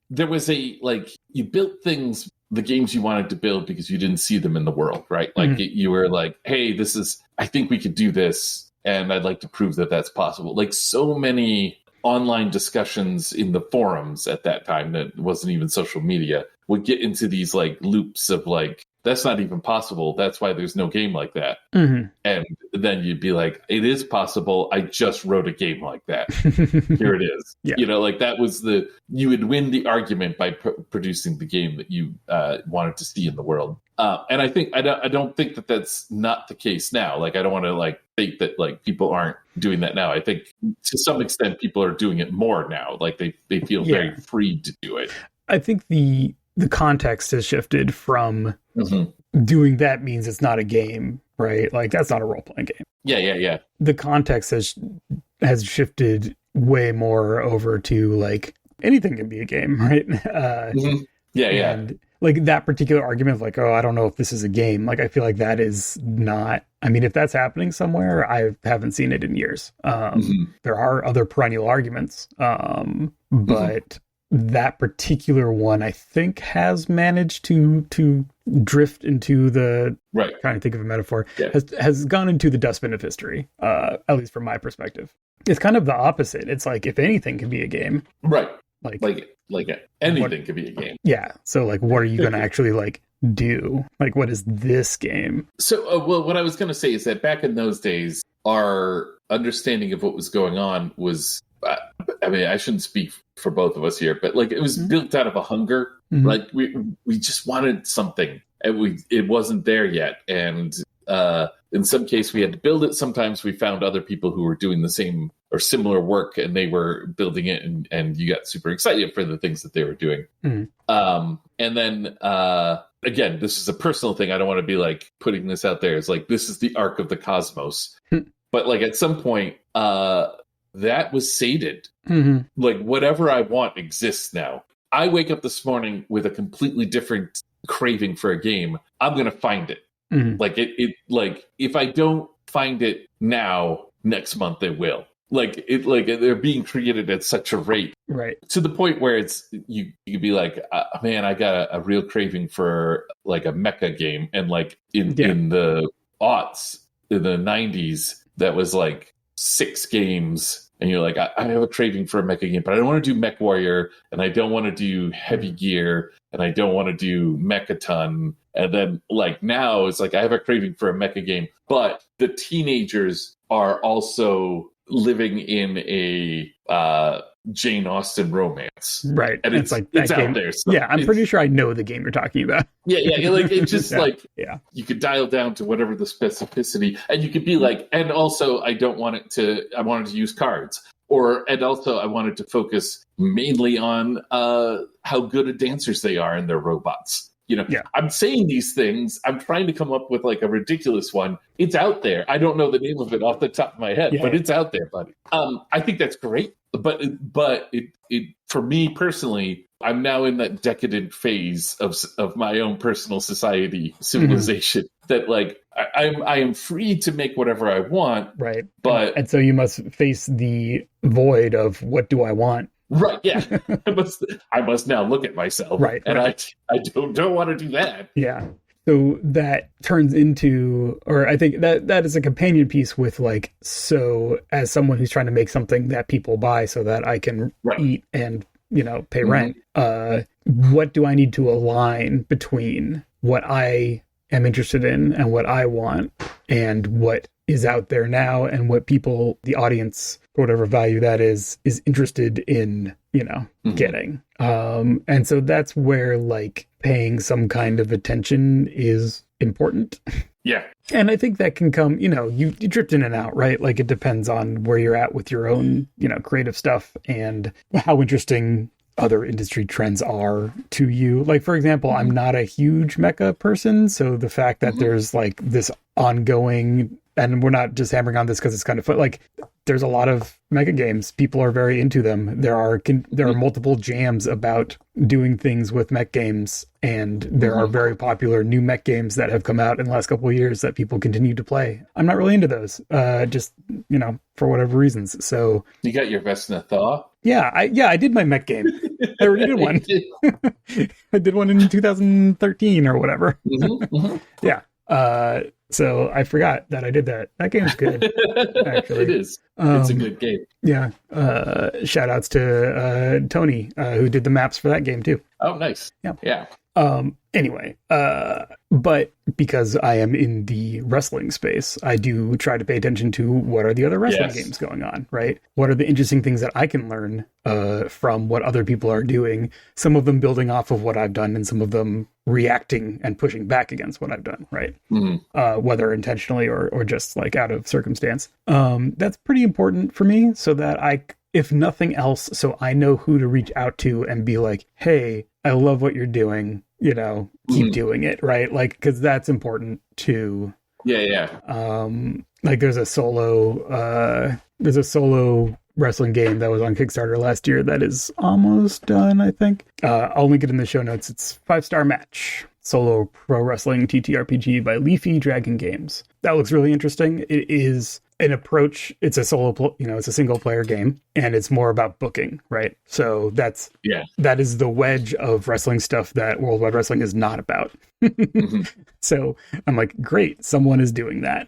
there was you built things, the games you wanted to build because you didn't see them in the world, right? Like you were like, hey, I think we could do this. and I'd like to prove that that's possible. Like so many online discussions in the forums at that time that wasn't even social media would get into these like loops of like, that's not even possible. That's why there's no game like that. Mm-hmm. And then you'd be like, it is possible. I just wrote a game like that. Here it is. Yeah. You know, like that was you would win the argument by producing the game that you wanted to see in the world. And I think, I don't think that that's not the case now. Like, I don't want to like think that like people aren't doing that now. I think to some extent people are doing it more now. Like they feel very free to do it. I think the context has shifted from doing that means it's not a game, right? Like that's not a role-playing game. Yeah. The context has shifted way more over to like anything can be a game, right? Yeah. And like that particular argument of like, oh, I don't know if this is a game. Like I feel like that is not. I mean, if that's happening somewhere, I haven't seen it in years. There are other perennial arguments, but that particular one, I think, has managed to drift into the trying to think of a metaphor, has gone into the dustbin of history, at least from my perspective. It's kind of the opposite. It's like if anything can be a game, right? Like anything could be a game. Yeah. So like, what are you going to actually like do? Like, what is this game? So, well, what I was going to say is that back in those days, our understanding of what was going on was, I mean, I shouldn't speak for both of us here, but like it was built out of a hunger. Like we just wanted something, and it wasn't there yet. And in some case, we had to build it. Sometimes we found other people who were doing the same or similar work, and they were building it, and you got super excited for the things that they were doing. And then again, this is a personal thing. I don't want to be like putting this out there as like this is the arc of the cosmos, but like at some point, that was sated. Like whatever I want exists now. I wake up this morning with a completely different craving for a game. I'm going to find it. Like it like if I don't find it now, next month it will. Like they're being created at such a rate, right? To the point where it's you could be like, man, I got a real craving for like a mecha game, and like in the aughts, in the 90s, that was like 6 games. And you're like, I have a craving for a mecha game, but I don't want to do Mech Warrior, and I don't want to do Heavy Gear, and I don't want to do Mechaton. And then, like, now it's like, I have a craving for a mecha game, but the teenagers are also living in a Jane Austen romance. Right. And it's like, it's out there. So yeah, I'm pretty sure I know the game you're talking about. Yeah. Like, it's just you could dial down to whatever the specificity, and you could be like, and also I wanted to use cards. And also I wanted to focus mainly on how good at dancers they are and their robots. You know, I'm saying these things. I'm trying to come up with like a ridiculous one. It's out there. I don't know the name of it off the top of my head, but it's out there, buddy. I think that's great. But it for me personally, I'm now in that decadent phase of my own personal society civilization that like I am free to make whatever I want. Right. But and so you must face the void of what do I want? Right. Yeah. I must now look at myself. Right. And I don't want to do that. Yeah. So that turns into, or I think that is a companion piece with like, so as someone who's trying to make something that people buy so that I can eat and, pay rent, what do I need to align between what I am interested in and what I want and what is out there now and what people, the audience, whatever value that is interested in, getting. And so that's where like paying some kind of attention is important. Yeah. And I think that can come, you drift in and out, right? Like it depends on where you're at with your own, creative stuff and how interesting other industry trends are to you. Like, for example, I'm not a huge mecha person. So the fact that there's like this ongoing, and we're not just hammering on this because it's kind of fun, like there's a lot of mecha games. People are very into them. There are multiple jams about doing things with mech games, and there are very popular new mech games that have come out in the last couple of years that people continue to play. I'm not really into those, just for whatever reasons. So you got your Vesna Thaw? Yeah, I did my mech game. I already did one. I did one in 2013 or whatever. Yeah. So I forgot that I did that. That game's good, actually. It is. It's a good game. Yeah. Shout outs to Tony, who did the maps for that game too. Oh, nice. Yeah. Anyway, but because I am in the wrestling space, I do try to pay attention to what are the other wrestling games going on, right? What are the interesting things that I can learn from what other people are doing? Some of them building off of what I've done, and some of them reacting and pushing back against what I've done, right? Whether intentionally or just like out of circumstance. That's pretty important for me, so that if nothing else, so I know who to reach out to and be like, hey, I love what you're doing, keep doing it, right? Like, because that's important too. Yeah. Like there's a solo wrestling game that was on Kickstarter last year that is almost done, I think. I'll link it in the show notes. It's 5-star match. Solo pro wrestling TTRPG by Leafy Dragon Games. That looks really interesting. It is an approach. It's a it's a single player game, and it's more about booking, right? So that is the wedge of wrestling stuff that World Wide Wrestling is not about. So I'm like, great, someone is doing that,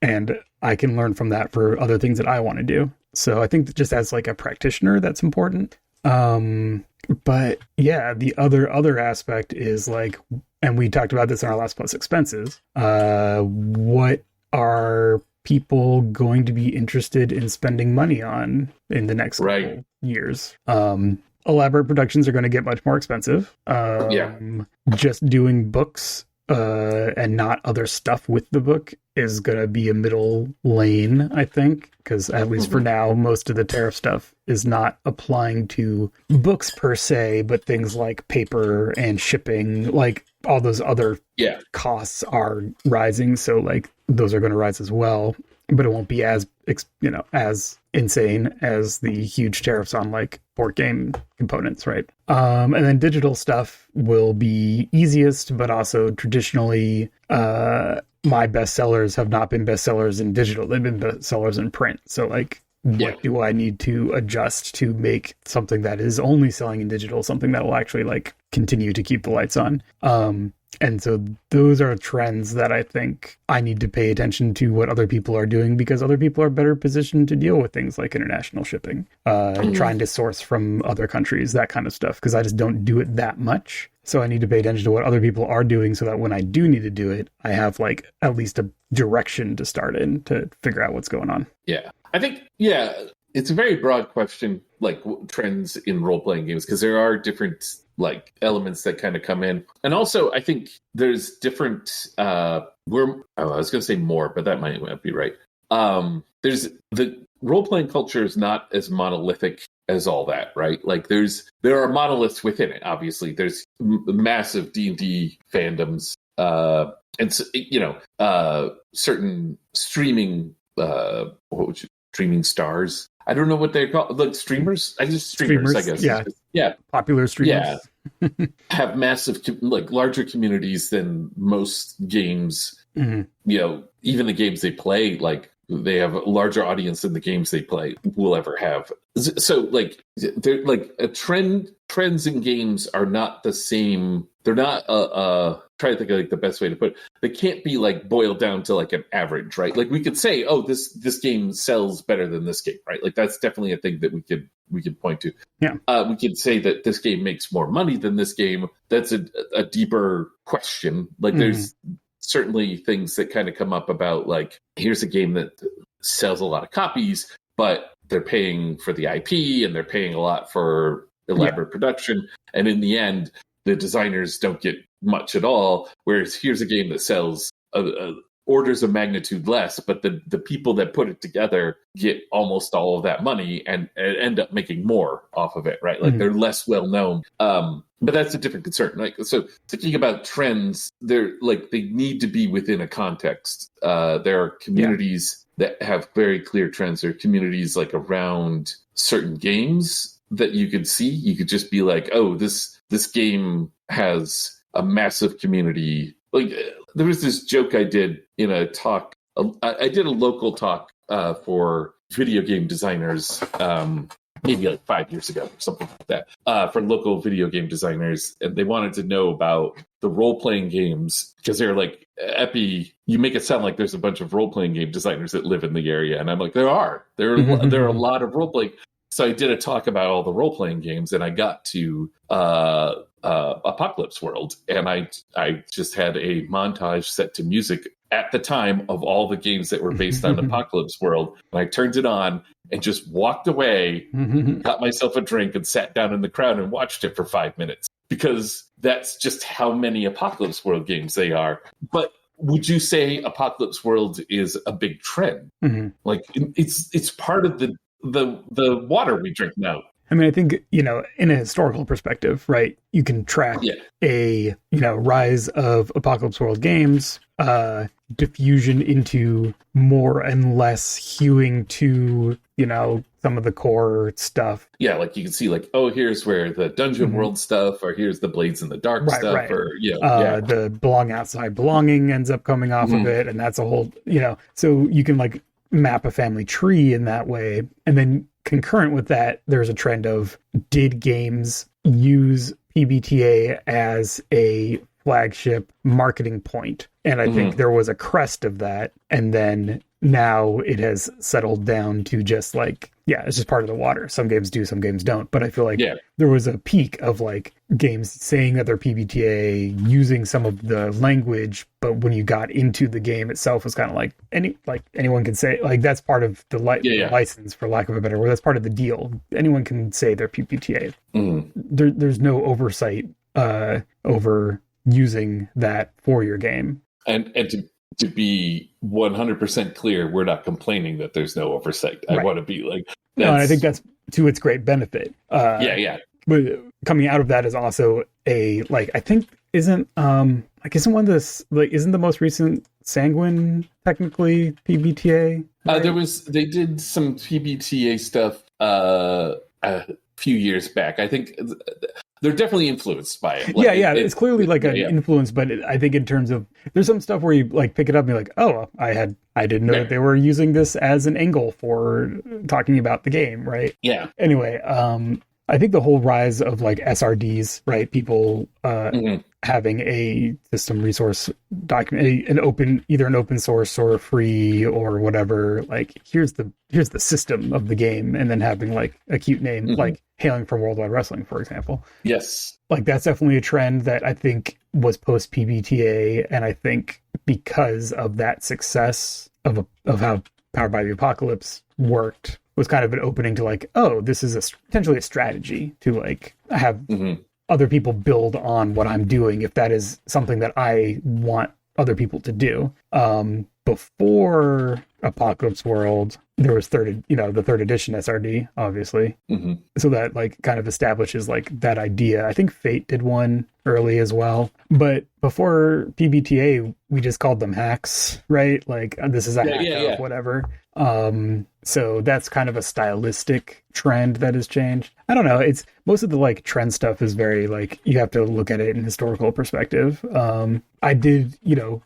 and I can learn from that for other things that I want to do. So I think that just as like a practitioner, that's important. But yeah, the other aspect is like, and we talked about this in our last plus expenses. What are people going to be interested in spending money on in the next couple years? Elaborate productions are going to get much more expensive. Just doing books and not other stuff with the book is going to be a middle lane, I think, because at least for now, most of the tariff stuff is not applying to books per se, but things like paper and shipping, like all those other costs are rising. So like those are going to rise as well, but it won't be as insane as the huge tariffs on like board game components, right? And then digital stuff will be easiest, but also traditionally, my bestsellers have not been bestsellers in digital. They've been bestsellers in print. So like, what do I need to adjust to make something that is only selling in digital, something that will actually like continue to keep the lights on? And so those are trends that I think I need to pay attention to what other people are doing, because other people are better positioned to deal with things like international shipping, and trying to source from other countries, that kind of stuff, because I just don't do it that much. So I need to pay attention to what other people are doing so that when I do need to do it, I have like at least a direction to start in to figure out what's going on. Yeah. I think, it's a very broad question, like trends in role-playing games, because there are different like elements that kind of come in. And also, I think there's different, I was going to say more, but that might not be right. There's the role-playing culture is not as monolithic as all that, right? Like there are monoliths within it. Obviously, there's massive D&D fandoms, and certain streaming, streaming stars. I don't know what they're called. Like streamers? Streamers, I guess. Yeah. Popular streamers. Yeah. Have massive, like larger communities than most games. Even the games they play, like they have a larger audience than the games they play will ever have. So like they're like trends in games are not the same. They're not try to think of like the best way to put it. They can't be like boiled down to like an average, right? Like we could say, oh, this game sells better than this game, right? Like that's definitely a thing that we could point to. Yeah. We could say that this game makes more money than this game. That's a deeper question. Like there's certainly things that kind of come up about like, here's a game that sells a lot of copies, but they're paying for the IP and they're paying a lot for elaborate production. And in the end, the designers don't get much at all. Whereas here's a game that sells orders of magnitude less, but the people that put it together get almost all of that money and end up making more off of it, right? Like they're less well known. But that's a different concern. Like, so thinking about trends, they need to be within a context. There are communities that have very clear trends. There are communities like around certain games that you could see. You could just be like, oh, this game has a massive community. Like there was this joke I did in a talk. I did a local talk for video game designers maybe like 5 years ago or something like that, for local video game designers. And they wanted to know about the role-playing games because they're like, Epi, you make it sound like there's a bunch of role-playing game designers that live in the area. And I'm like, there are a lot of role-playing. So I did a talk about all the role-playing games, and I got to Apocalypse World, and I just had a montage set to music at the time of all the games that were based on Apocalypse World. And I turned it on and just walked away, got myself a drink, and sat down in the crowd and watched it for 5 minutes, because that's just how many Apocalypse World games they are. But would you say Apocalypse World is a big trend? Like, it's part of the water we drink now. I mean, I think, in a historical perspective, right, you can track a, rise of Apocalypse World games, diffusion into more and less hewing to, some of the core stuff. Yeah, like you can see, like, oh, here's where the Dungeon World stuff, or here's the Blades in the Dark stuff, or the Belong Outside Belonging ends up coming off of it, and that's a whole, so you can like map a family tree in that way. And then concurrent with that, there's a trend of, did games use PBTA as a flagship marketing point? And I think there was a crest of that. And then now it has settled down to just like, it's just part of the water. Some games do, some games don't. But I feel like there was a peak of like games saying that they're PBTA, using some of the language, but when you got into the game itself, it was kind of like anyone can say, like, that's part of the license, for lack of a better word. That's part of the deal. Anyone can say they're PBTA. There's no oversight over using that for your game. And to be 100% clear, we're not complaining that there's no oversight. I want to be like, no, and I think that's to its great benefit. But coming out of that is also a, like, I think isn't one of this, like, isn't the most recent Sanguine technically PBTA? Right? They did some PBTA stuff a few years back. I think they're definitely influenced by it. Like, it's clearly like an influence, but I think in terms of, there's some stuff where you like pick it up and be like, oh, I didn't know that they were using this as an angle for talking about the game, right? Yeah. Anyway, I think the whole rise of like SRDs, right? People having a system resource document, either an open source or free or whatever. Like, here's the system of the game, and then having like a cute name, like hailing from Worldwide Wrestling, for example. Yes, like that's definitely a trend that I think was post PBTA, and I think because of that success of how Powered by the Apocalypse worked, was kind of an opening to like, oh, this is potentially a strategy to like have other people build on what I'm doing, if that is something that I want other people to do. Before Apocalypse World, there was the third edition SRD, obviously. So that like kind of establishes like that idea. I think Fate did one early as well. But before PBTA, we just called them hacks, right? Like, this is a hack of whatever. So that's kind of a stylistic trend that has changed. I don't know. It's most of the like trend stuff is very like, you have to look at it in historical perspective. I did,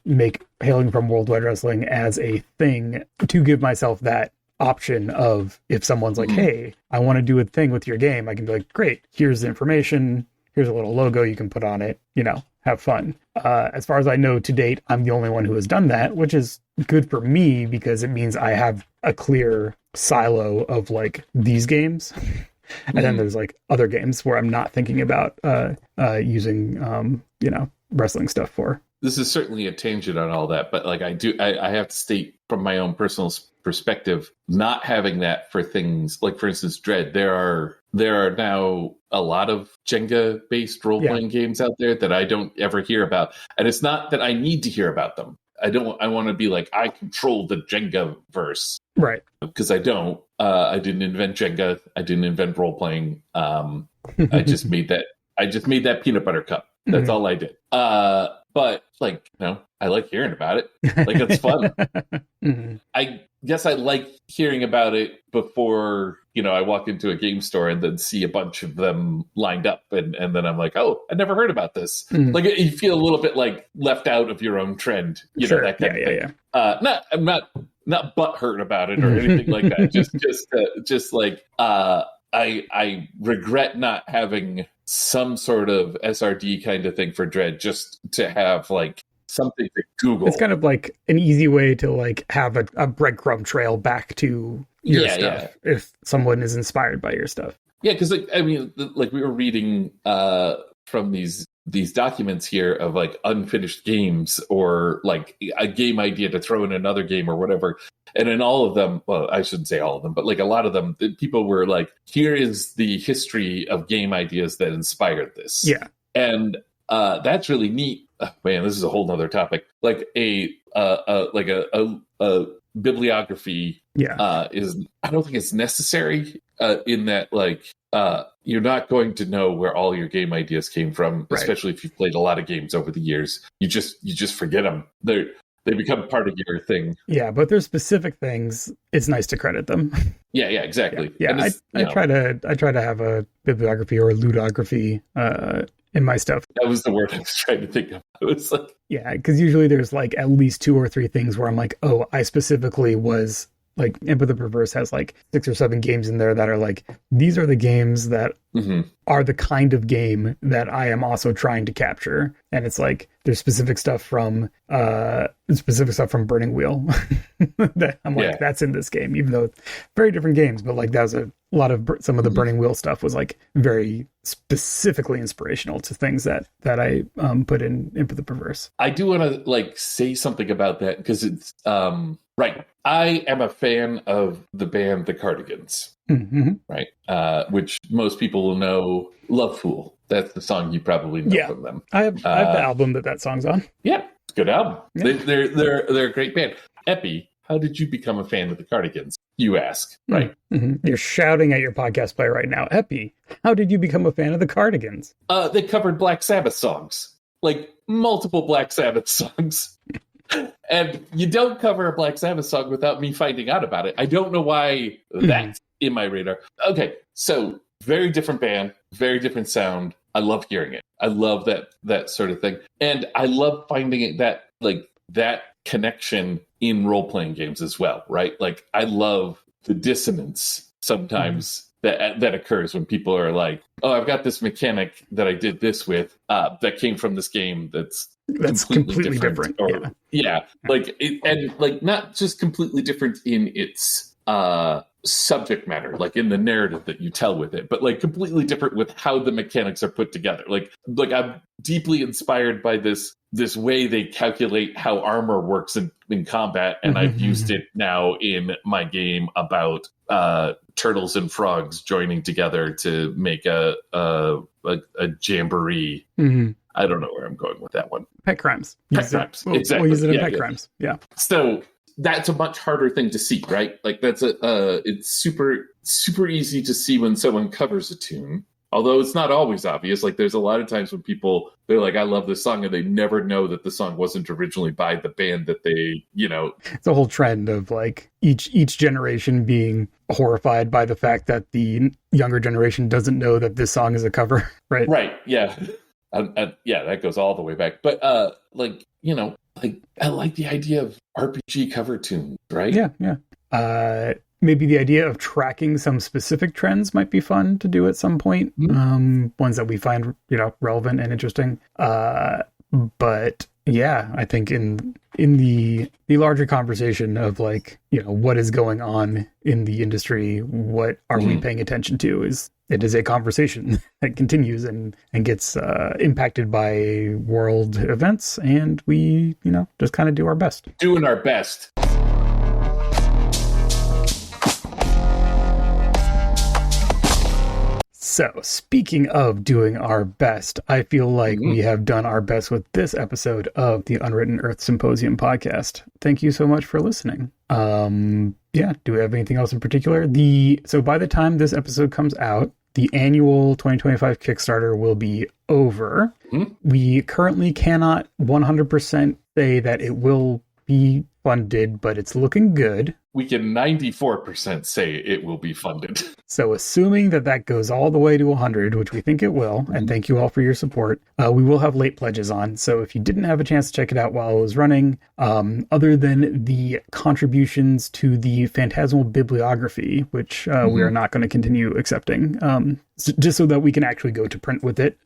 make hailing from Worldwide Wrestling as a thing to give myself that option of, if someone's like, hey, I want to do a thing with your game, I can be like, great, here's the information, here's a little logo you can put on it, have fun. As far as I know to date, I'm the only one who has done that, which is good for me because it means I have a clear silo of like these games. And then there's like other games where I'm not thinking about using, wrestling stuff for. This is certainly a tangent on all that, but like I have to state from my own personal perspective, not having that for things like, for instance, Dread, there are now a lot of Jenga based role-playing games out there that I don't ever hear about. And it's not that I need to hear about them. I want to be like, I control the Jenga verse. Right. Because I don't. I didn't invent Jenga. I didn't invent role-playing. I just made that peanut butter cup. That's all I did. But like, I like hearing about it. Like, it's fun. I guess I like hearing about it before, I walk into a game store and then see a bunch of them lined up. And then I'm like, oh, I never heard about this. Like, you feel a little bit like left out of your own trend, sure. That kind of thing. I'm not butthurt about it or anything like that. Just like, I regret not having some sort of SRD kind of thing for Dread, just to have like something to Google. It's kind of like an easy way to like have a breadcrumb trail back to your stuff if someone is inspired by your stuff. Yeah, because like, I mean, like we were reading from these documents here of like unfinished games or like a game idea to throw in another game or whatever. And in all of them, well, I shouldn't say all of them, but like a lot of them, people were like, here is the history of game ideas that inspired this. Yeah. And that's really neat. Oh, man, this is a whole nother topic. Like a bibliography is, I don't think it's necessary in that like you're not going to know where all your game ideas came from, especially if you've played a lot of games over the years. You just forget them. They become part of your thing. Yeah, but there's specific things. It's nice to credit them. Yeah, exactly. Yeah, I try to have a bibliography or a ludography in my stuff. That was the word I was trying to think of. It was like, yeah, because usually there's like at least 2 or 3 things where I'm like, oh, I specifically was like Imp of the Perverse has like 6 or 7 games in there that are like, these are the games that are the kind of game that I am also trying to capture. And it's like, there's specific stuff from Burning Wheel that I'm like, that's in this game, even though it's very different games, but like that was a lot of some of the Burning Wheel stuff was like very specifically inspirational to things that I put in Imp of the Perverse. I do want to like say something about that because it's right. I am a fan of the band The Cardigans, right? Which most people will know. Love Fool. That's the song you probably know from them. I have the album that song's on. Yeah, it's a good album. Yeah. They're a great band. Epi, how did you become a fan of The Cardigans? You ask, right? You're shouting at your podcast player right now. Epi, how did you become a fan of The Cardigans? They covered Black Sabbath songs, like multiple Black Sabbath songs. And you don't cover a Black Sabbath song without me finding out about it. I don't know why that's in my radar. Okay, so very different band, very different sound. I love hearing it. I love that sort of thing. And I love finding it that connection in role-playing games as well, right? Like, I love the dissonance sometimes that occurs when people are like, oh, I've got this mechanic that I did this with that came from this game that's completely different. Or, like and like not just completely different in its subject matter, like in the narrative that you tell with it, but like completely different with how the mechanics are put together. Like I'm deeply inspired by this way they calculate how armor works in combat, and I've used it now in my game about turtles and frogs joining together to make a jamboree. I don't know where I'm going with that one. Pet crimes. Exactly. We'll use it in pet crimes. Yeah. So that's a much harder thing to see, right? Like that's it's super easy to see when someone covers a tune. Although it's not always obvious. Like there's a lot of times when they're like, I love this song, and they never know that the song wasn't originally by the band that they, It's a whole trend of like each generation being horrified by the fact that the younger generation doesn't know that this song is a cover, right? Right, yeah. Yeah, that goes all the way back. But I like the idea of RPG cover tunes, right? Yeah. Maybe the idea of tracking some specific trends might be fun to do at some point. Ones that we find, relevant and interesting. But yeah, I think in the larger conversation of like, what is going on in the industry, what are we paying attention to, it is a conversation that continues and gets impacted by world events, and we, just kind of do our best. Doing our best. So, speaking of doing our best, I feel like we have done our best with this episode of the Unwritten Earth Symposium podcast. Thank you so much for listening. Do we have anything else in particular? So by the time this episode comes out, the annual 2025 Kickstarter will be over. We currently cannot 100% say that it will be funded, but it's looking good. We can 94% say it will be funded. So assuming that goes all the way to 100, which we think it will, and thank you all for your support, we will have late pledges on. So if you didn't have a chance to check it out while it was running, other than the contributions to the Phantasmal Bibliography, which we are not going to continue accepting, just so that we can actually go to print with it,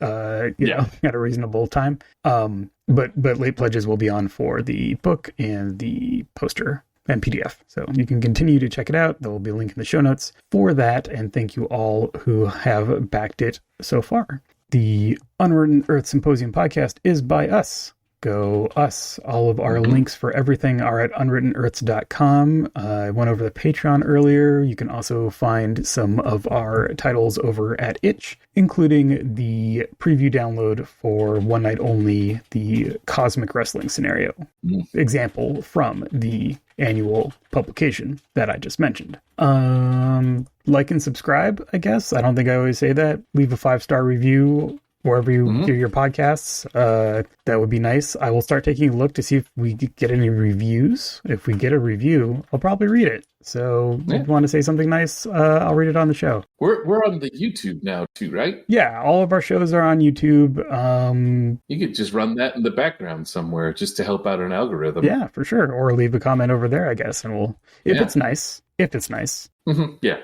you know, at a reasonable time. But late pledges will be on for the book and the poster and PDF. So you can continue to check it out. There will be a link in the show notes for that. And thank you all who have backed it so far. The Unwritten Earth Symposium podcast is by us. Go us. All of our links for everything are at unwrittenearths.com. I went over the Patreon earlier. You can also find some of our titles over at Itch, including the preview download for One Night Only, the Cosmic Wrestling Scenario example from the annual publication that I just mentioned. Like and subscribe, I guess. I don't think I always say that. Leave a 5-star review wherever you hear your podcasts. That would be nice. I will start taking a look to see if we get any reviews. If we get a review, I'll probably read it. So if you want to say something nice, I'll read it on the show. We're on the YouTube now too, right? Yeah, all of our shows are on YouTube. You could just run that in the background somewhere just to help out an algorithm. Yeah, for sure. Or leave a comment over there, I guess, and we'll if it's nice. Yeah.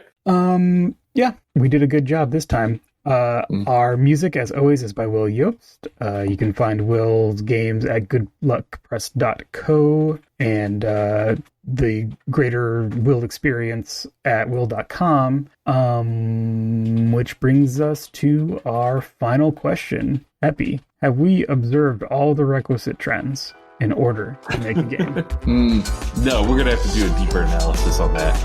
Yeah, we did a good job this time. Our music, as always, is by Will Yobst. You can find Will's games at goodluckpress.co and the greater Will experience at will.com, which brings us to our final question. Epi, have we observed all the requisite trends in order to make a game? No, we're going to have to do a deeper analysis on that.